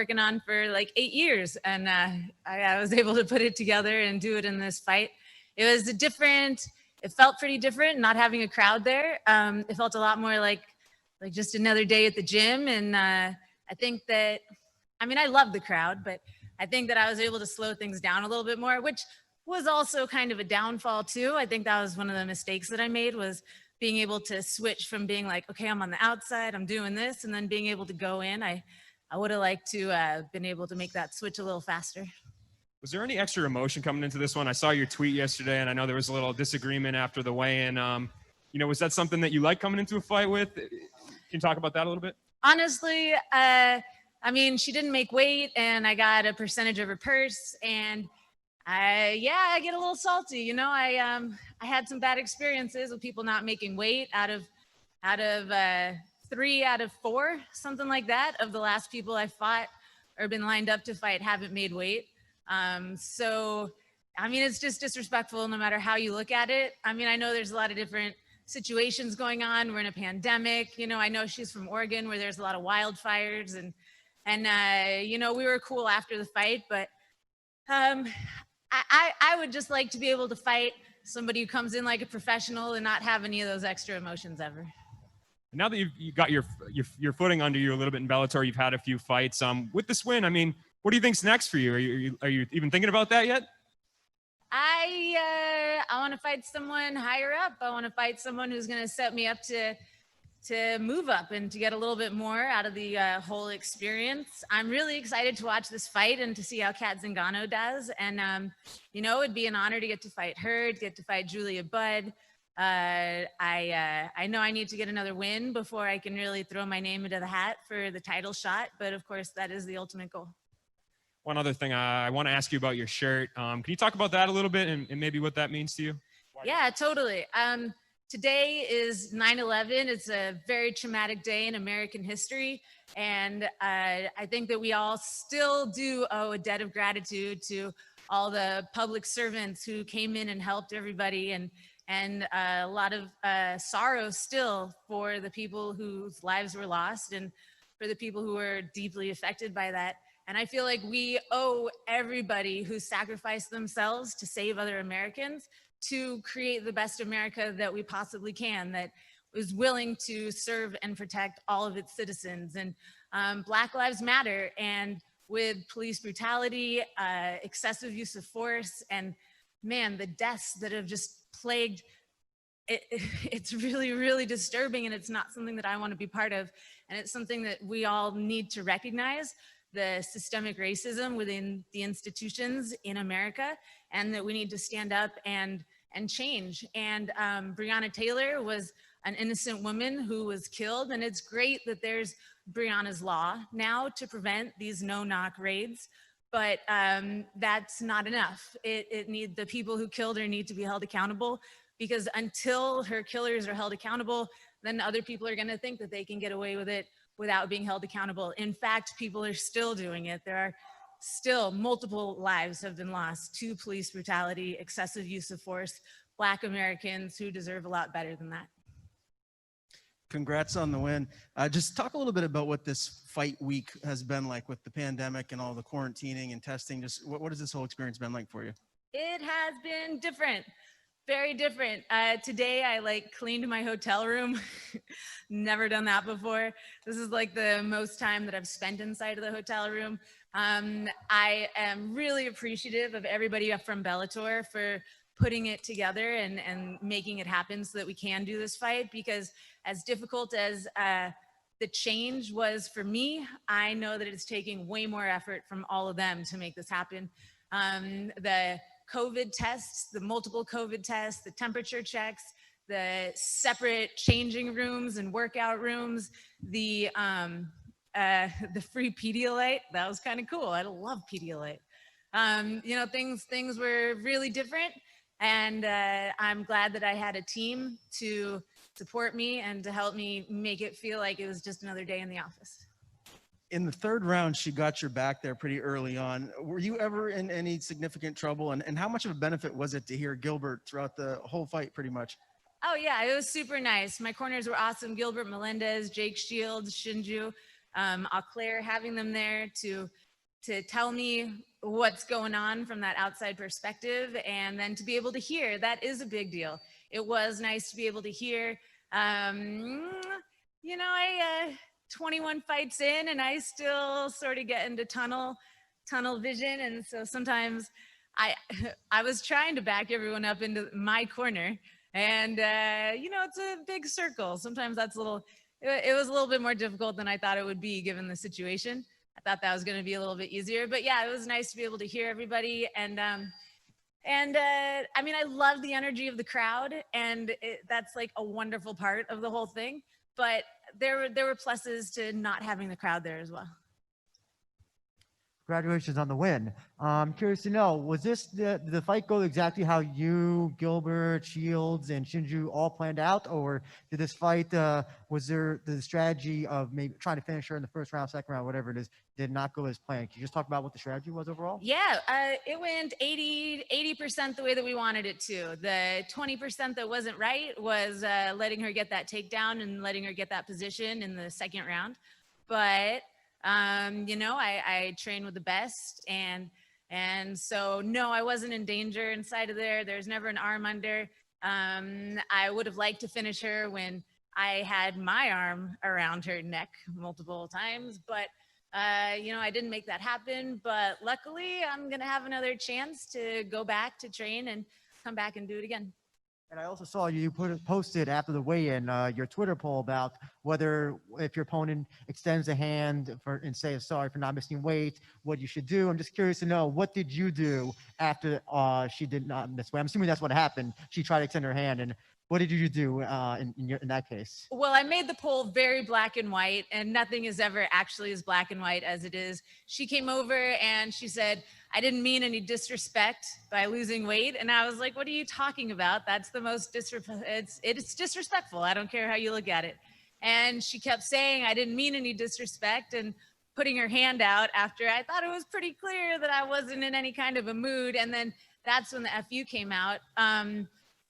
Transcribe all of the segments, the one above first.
working on for like 8 years. And I was able to put it together and do it in this fight. It was it felt pretty different not having a crowd there. It felt a lot more like just another day at the gym. And I think that, I mean, I love the crowd, but I think that I was able to slow things down a little bit more, which was also kind of a downfall too. I think that was one of the mistakes that I made, was being able to switch from being like, okay, I'm on the outside, I'm doing this, and then being able to go in. I would have liked to been able to make that switch a little faster. Was there any extra emotion coming into this one? I saw your tweet yesterday, and I know there was a little disagreement after the weigh-in. Was that something that you like coming into a fight with? Can you talk about that a little bit? Honestly, I mean, she didn't make weight, and I got a percentage of her purse, and I get a little salty. I had some bad experiences with people not making weight. Out of 3 out of 4, something like that, of the last people I fought or been lined up to fight haven't made weight. So, I mean, it's just disrespectful no matter how you look at it. I mean, I know there's a lot of different situations going on. We're in a pandemic. I know she's from Oregon, where there's a lot of wildfires, and we were cool after the fight, but I would just like to be able to fight somebody who comes in like a professional and not have any of those extra emotions ever. Now that you've got your footing under you a little bit in Bellator, you've had a few fights. With this win, I mean, what do you think's next for you? Are you even thinking about that yet? I want to fight someone higher up. I want to fight someone who's going to set me up to move up and to get a little bit more out of the whole experience. I'm really excited to watch this fight and to see how Cat Zingano does. And, it'd be an honor to get to fight her, to get to fight Julia Budd. I know I need to get another win before I can really throw my name into the hat for the title shot. But of course, that is the ultimate goal. One other thing, I want to ask you about your shirt. Can you talk about that a little bit and maybe what that means to you? Yeah, totally. Today is 9/11. It's a very traumatic day in American history. And I think that we all still do owe a debt of gratitude to all the public servants who came in and helped everybody, and a lot of sorrow still for the people whose lives were lost and for the people who were deeply affected by that. And I feel like we owe everybody who sacrificed themselves to save other Americans to create the best America that we possibly can, that is willing to serve and protect all of its citizens. And Black Lives Matter. And with police brutality, excessive use of force, and man, the deaths that have just plagued it's really, really disturbing, and it's not something that I want to be part of. And it's something that we all need to recognize, the systemic racism within the institutions in America, and that we need to stand up and change. And Breonna Taylor was an innocent woman who was killed, and it's great that there's Breonna's Law now to prevent these no-knock raids, but that's not enough. The people who killed her need to be held accountable, because until her killers are held accountable, then other people are going to think that they can get away with it without being held accountable. In fact, people are still doing it. There are still multiple lives have been lost to police brutality, excessive use of force, Black Americans who deserve a lot better than that. Congrats on the win. Just talk a little bit about what this fight week has been like with the pandemic and all the quarantining and testing. Just what has this whole experience been like for you? It has been different. Very different. Today I cleaned my hotel room. Never done that before. This is like the most time that I've spent inside of the hotel room. I am really appreciative of everybody from Bellator for putting it together and making it happen so that we can do this fight, because as difficult as the change was for me, I know that it's taking way more effort from all of them to make this happen. The COVID tests, the multiple COVID tests, the temperature checks, the separate changing rooms and workout rooms, the free Pedialyte, that was kind of cool. I love Pedialyte. Things were really different, and I'm glad that I had a team to support me and to help me make it feel like it was just another day in the office. In the third round, she got your back there pretty early on. Were you ever in any significant trouble? And how much of a benefit was it to hear Gilbert throughout the whole fight, pretty much? Oh, yeah, it was super nice. My corners were awesome. Gilbert Melendez, Jake Shields, Shinju. Au clair, having them there to tell me what's going on from that outside perspective, and then to be able to hear, that is a big deal. It was nice to be able to hear. You know, I 21 fights in, and I still sort of get into tunnel vision, and so sometimes I I was trying to back everyone up into my corner, and you know, it's a big circle. Sometimes that's a little. It was a little bit more difficult than I thought it would be given the situation. I thought that was going to be a little bit easier, but yeah, it was nice to be able to hear everybody. And I mean, I love the energy of the crowd, and that's like a wonderful part of the whole thing. But there were pluses to not having the crowd there as well. Congratulations on the win. I'm curious to know, was this the fight go exactly how you, Gilbert, Shields, and Shinju all planned out, or did this fight was there the strategy of maybe trying to finish her in the first round, second round, whatever it is, did not go as planned? Can you just talk about what the strategy was overall? Yeah, it went 80% the way that we wanted it to. The 20% that wasn't right was letting her get that takedown and letting her get that position in the second round. But you know, I train with the best, and so no, I wasn't in danger inside of there. There's never an arm under. I would have liked to finish her when I had my arm around her neck multiple times, but you know, I didn't make that happen. But luckily, I'm gonna have another chance to go back to train and come back and do it again. And I also saw you posted after the weigh-in your Twitter poll about whether if your opponent extends a hand and say sorry for not missing weight, what you should do. I'm just curious to know, what did you do after she did not miss weight? I'm assuming that's what happened. She tried to extend her hand, and what did you do in that case? Well, I made the poll very black and white, and nothing is ever actually as black and white as it is. She came over and she said, I didn't mean any disrespect by losing weight. And I was like, what are you talking about? That's the most it's disrespectful. I don't care how you look at it. And she kept saying, I didn't mean any disrespect, and putting her hand out after I thought it was pretty clear that I wasn't in any kind of a mood. And then that's when the FU came out.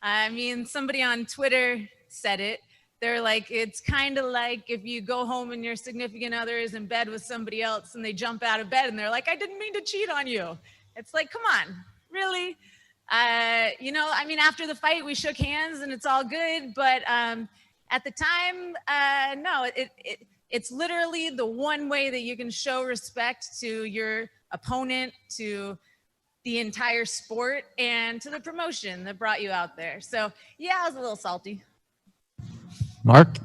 I mean, somebody on Twitter said it. They're like, it's kind of like if you go home and your significant other is in bed with somebody else and they jump out of bed and they're like, I didn't mean to cheat on you. It's like, come on, really? You know, I mean, after the fight, we shook hands and it's all good. But at the time, no, it's literally the one way that you can show respect to your opponent, to the entire sport, and to the promotion that brought you out there. So yeah, I was a little salty. Mark?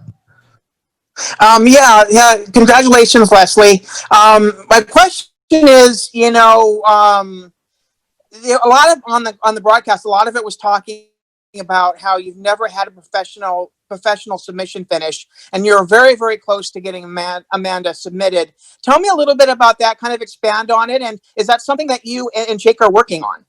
Yeah. Congratulations, Leslie. My question is, you know, a lot of on the broadcast, a lot of it was talking about how you've never had a professional submission finish, and you're very, very close to getting Amanda submitted. Tell me a little bit about that. Kind of expand on it, and is that something that you and Jake are working on?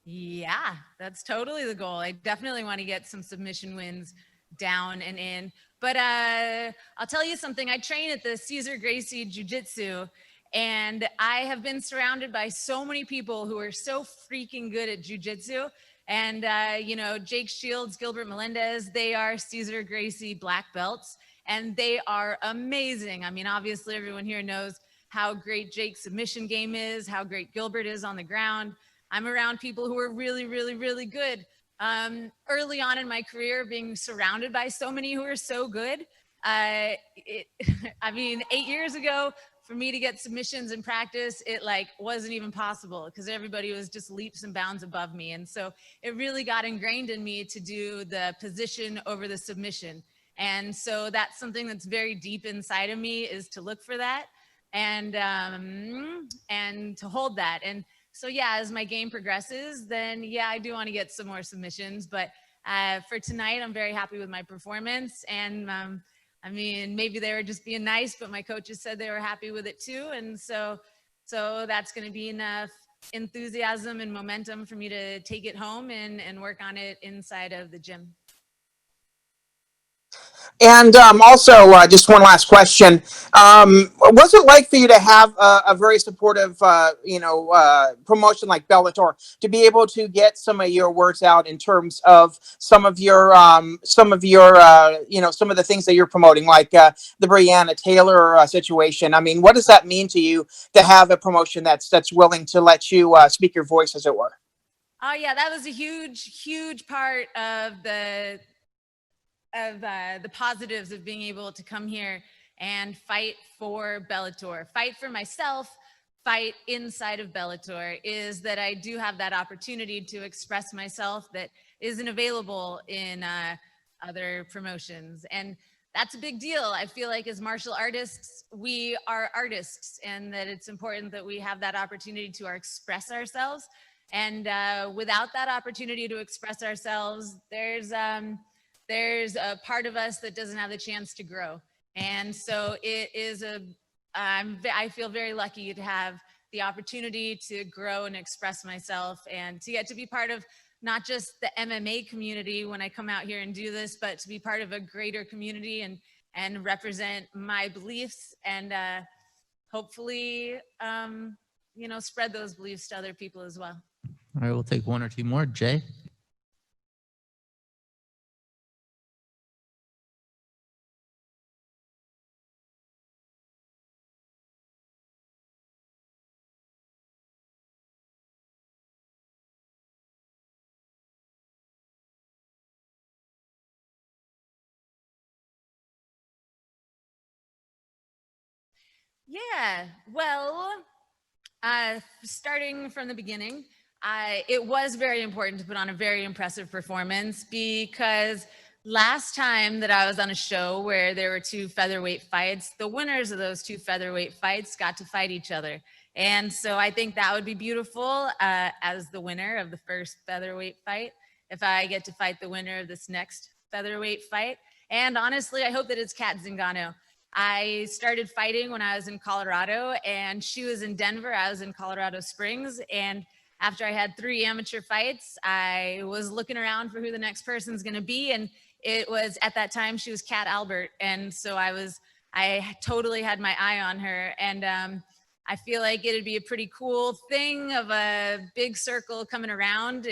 Yeah, that's totally the goal. I definitely want to get some submission wins down and in. But I'll tell you something. I train at the Cesar Gracie Jiu-Jitsu, and I have been surrounded by so many people who are so freaking good at jiu-jitsu. And, you know, Jake Shields, Gilbert Melendez, they are Cesar Gracie black belts, and they are amazing. I mean, obviously, everyone here knows how great Jake's submission game is, how great Gilbert is on the ground. I'm around people who are really, really, really good. Early on in my career, being surrounded by so many who are so good, I mean, 8 years ago, for me to get submissions in practice, it like wasn't even possible because everybody was just leaps and bounds above me. And so it really got ingrained in me to do the position over the submission. And so that's something that's very deep inside of me, is to look for that and to hold that. And so, yeah, as my game progresses, then yeah, I do want to get some more submissions, but for tonight, I'm very happy with my performance. And I mean, maybe they were just being nice, but my coaches said they were happy with it too. And so that's going to be enough enthusiasm and momentum for me to take it home and work on it inside of the gym. And also, just one last question: what's it like for you to have a very supportive, promotion like Bellator, to be able to get some of your words out in terms of some of some of the things that you're promoting, like the Breonna Taylor situation? I mean, what does that mean to you to have a promotion that's willing to let you speak your voice, as it were? Oh yeah, that was a huge part of the positives of being able to come here and fight for Bellator, fight for myself, fight inside of Bellator, is that I do have that opportunity to express myself that isn't available in other promotions. And that's a big deal. I feel like as martial artists, we are artists, and that it's important that we have that opportunity to express ourselves. And without that opportunity to express ourselves, there's a part of us that doesn't have the chance to grow. And so it is I feel very lucky to have the opportunity to grow and express myself, and to get to be part of not just the MMA community when I come out here and do this, but to be part of a greater community and represent my beliefs, and hopefully, spread those beliefs to other people as well. All right, we'll take one or two more. Jay? Yeah, well, starting from the beginning, it was very important to put on a very impressive performance, because last time that I was on a show where there were two featherweight fights, the winners of those two featherweight fights got to fight each other. And so I think that would be beautiful, as the winner of the first featherweight fight, if I get to fight the winner of this next featherweight fight. And honestly, I hope that it's Kat Zingano. I started fighting when I was in Colorado, and she was in Denver. I was in Colorado Springs. And after I had 3 amateur fights, I was looking around for who the next person's going to be. And it was, at that time, she was Kat Albert. And so I totally had my eye on her. And I feel like it'd be a pretty cool thing of a big circle coming around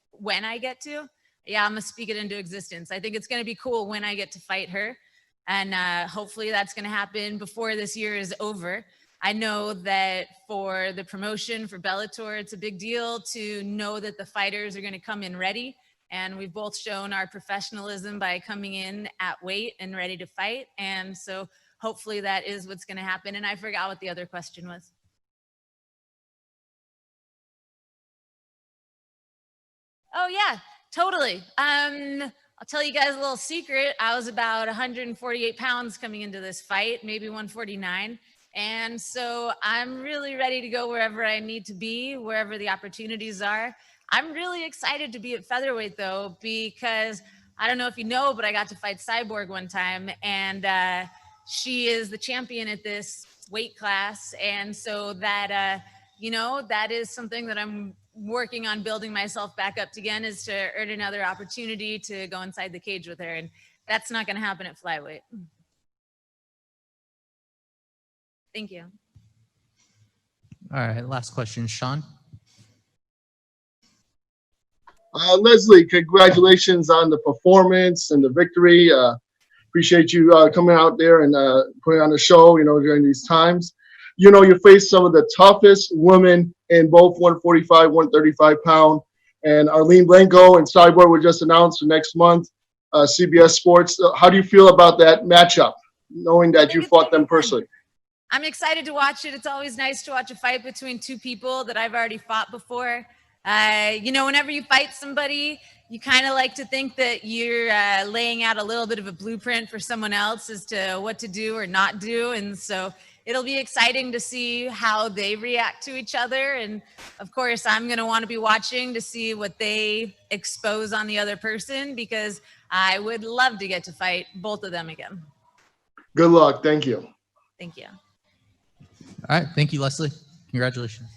when I get to. Yeah, I'm going to speak it into existence. I think it's going to be cool when I get to fight her. And hopefully that's going to happen before this year is over. I know that for the promotion for Bellator, it's a big deal to know that the fighters are going to come in ready. And we've both shown our professionalism by coming in at weight and ready to fight. And so hopefully that is what's going to happen. And I forgot what the other question was. Oh, yeah, totally. I'll tell you guys a little secret. I was about 148 pounds coming into this fight, maybe 149. And so I'm really ready to go wherever I need to be, wherever the opportunities are. I'm really excited to be at featherweight, though, because I don't know if you know, but I got to fight Cyborg one time, and she is the champion at this weight class. And so that, that is something that I'm working on building myself back up again, is to earn another opportunity to go inside the cage with her. And that's not going to happen at flyweight. Thank you. All right, last question, Sean. Leslie, congratulations on the performance and the victory. Appreciate you coming out there and putting on the show, during these times. You face some of the toughest women in both 145, 135 pound. And Arlene Blanco and Cyborg were just announced for next month, CBS Sports. How do you feel about that matchup, knowing that you fought them personally? I'm excited to watch it. It's always nice to watch a fight between two people that I've already fought before. Whenever you fight somebody, you kind of like to think that you're laying out a little bit of a blueprint for someone else as to what to do or not do. And so it'll be exciting to see how they react to each other. And of course, I'm going to want to be watching to see what they expose on the other person, because I would love to get to fight both of them again. Good luck. Thank you. Thank you. All right, thank you, Leslie. Congratulations.